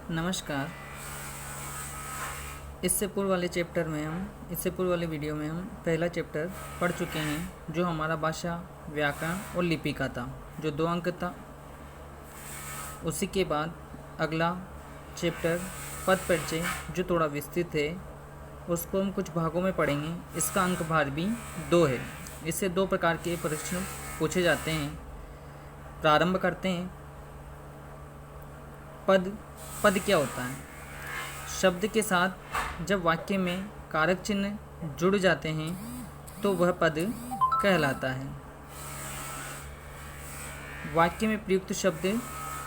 नमस्कार। इससे पूर्व वाले वीडियो में हम पहला चैप्टर पढ़ चुके हैं जो हमारा भाषा, व्याकरण और लिपि का था, जो 2 अंक था। उसी के बाद अगला चैप्टर पद परिचय जो थोड़ा विस्तृत है, उसको हम कुछ भागों में पढ़ेंगे। इसका अंक भार भी 2 है। इससे 2 प्रकार के प्रश्न पूछे जाते हैं। प्रारंभ करते हैं। पद क्या होता है? शब्द के साथ जब वाक्य में कारक चिन्ह जुड़ जाते हैं तो वह पद कहलाता है। वाक्य में प्रयुक्त शब्द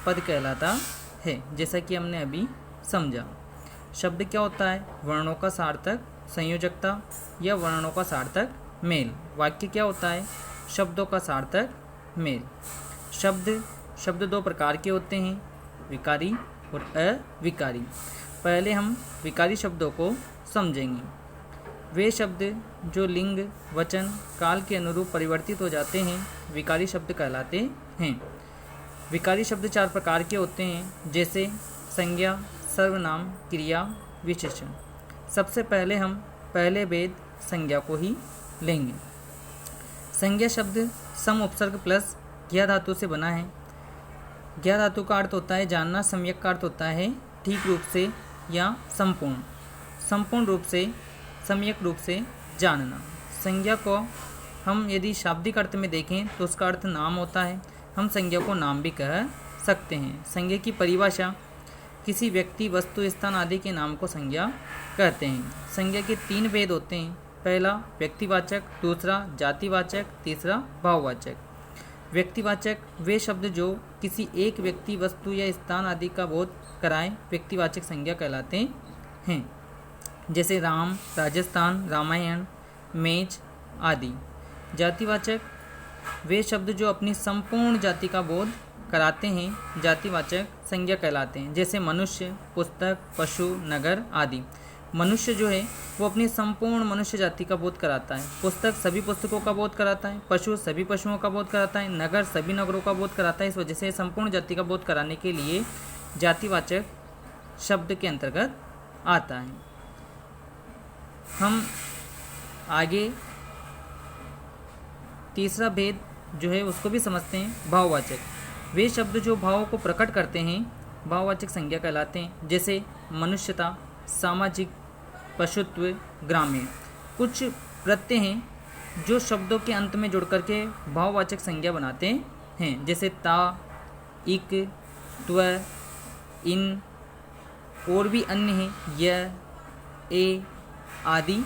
पद कहलाता है, जैसा कि हमने अभी समझा। शब्द क्या होता है? वर्णों का सार्थक संयोजकता या वर्णों का सार्थक मेल। वाक्य क्या होता है? शब्दों का सार्थक मेल। शब्द 2 प्रकार के होते हैं, विकारी और अविकारी। पहले हम विकारी शब्दों को समझेंगे। वे शब्द जो लिंग, वचन, काल के अनुरूप परिवर्तित हो जाते हैं विकारी शब्द कहलाते हैं। विकारी शब्द 4 प्रकार के होते हैं, जैसे संज्ञा, सर्वनाम, क्रिया, विशेषण। सबसे पहले हम पहले भेद संज्ञा को ही लेंगे। संज्ञा शब्द सम उपसर्ग प्लस ज्ञा धातु से बना है। ज्ञा धातु का अर्थ होता है जानना, सम्यक का अर्थ होता है ठीक रूप से या संपूर्ण रूप से, सम्यक रूप से जानना। संज्ञा को हम यदि शाब्दिक अर्थ में देखें तो उसका अर्थ नाम होता है। हम संज्ञा को नाम भी कह सकते हैं। संज्ञा की परिभाषा किसी व्यक्ति, वस्तु, स्थान आदि के नाम को संज्ञा कहते हैं। संज्ञा के 3 भेद होते हैं। पहला व्यक्तिवाचक, दूसरा जातिवाचक, तीसरा भाववाचक। व्यक्तिवाचक वे शब्द जो किसी एक व्यक्ति, वस्तु या स्थान आदि का बोध कराएं व्यक्तिवाचक संज्ञा कहलाते हैं, जैसे राम, राजस्थान, रामायण, मेज आदि। जातिवाचक वे शब्द जो अपनी संपूर्ण जाति का बोध कराते हैं जातिवाचक संज्ञा कहलाते हैं, जैसे मनुष्य, पुस्तक, पशु, नगर आदि। मनुष्य जो है वो अपनी संपूर्ण मनुष्य जाति का बोध कराता है। पुस्तक सभी पुस्तकों का बोध कराता है। पशु सभी पशुओं का बोध कराता है। नगर सभी नगरों का बोध कराता है। इस वजह से संपूर्ण जाति का बोध कराने के लिए जातिवाचक शब्द के अंतर्गत आता है। हम आगे तीसरा भेद जो है उसको भी समझते हैं, भाववाचक। वे शब्द जो भावों को प्रकट करते हैं भाववाचक संज्ञा कहलाते हैं, जैसे मनुष्यता, सामाजिक, पशुत्व, ग्रामीण। कुछ प्रत्यय हैं जो शब्दों के अंत में जुड़ करके भाववाचक संज्ञा बनाते हैं, जैसे ता, इक, त्व, इन, और भी अन्य हैं, य, ए आदि।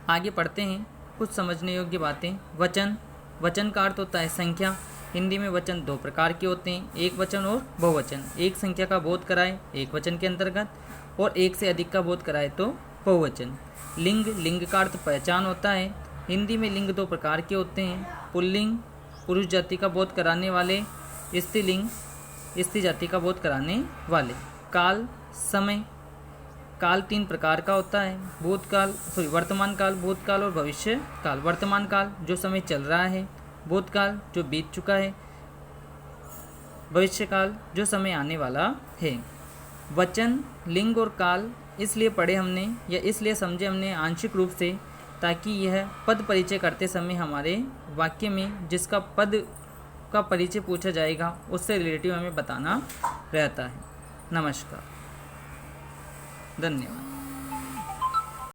आगे पढ़ते हैं कुछ समझने योग्य बातें। वचन का अर्थ होता है संख्या। हिंदी में वचन 2 प्रकार के होते हैं, एक वचन और बहुवचन। एक संख्या का बोध कराए एक वचन के अंतर्गत, और एक से अधिक का बोध कराए तो बहुवचन। लिंग का अर्थ पहचान होता है। हिंदी में लिंग 2 प्रकार के होते हैं, पुल्लिंग पुरुष जाति का बोध कराने वाले, स्त्रीलिंग स्त्री जाति का बोध कराने वाले। समय काल 3 प्रकार का होता है, वर्तमान काल, भूतकाल और भविष्य काल। वर्तमान काल जो समय चल रहा है, भूतकाल जो बीत चुका है, भविष्य काल जो समय आने वाला है। वचन, लिंग और काल इसलिए पढ़े हमने या इसलिए समझे हमने आंशिक रूप से, ताकि यह पद परिचय करते समय हमारे वाक्य में जिसका पद का परिचय पूछा जाएगा उससे रिलेटिव हमें बताना रहता है। नमस्कार, धन्यवाद।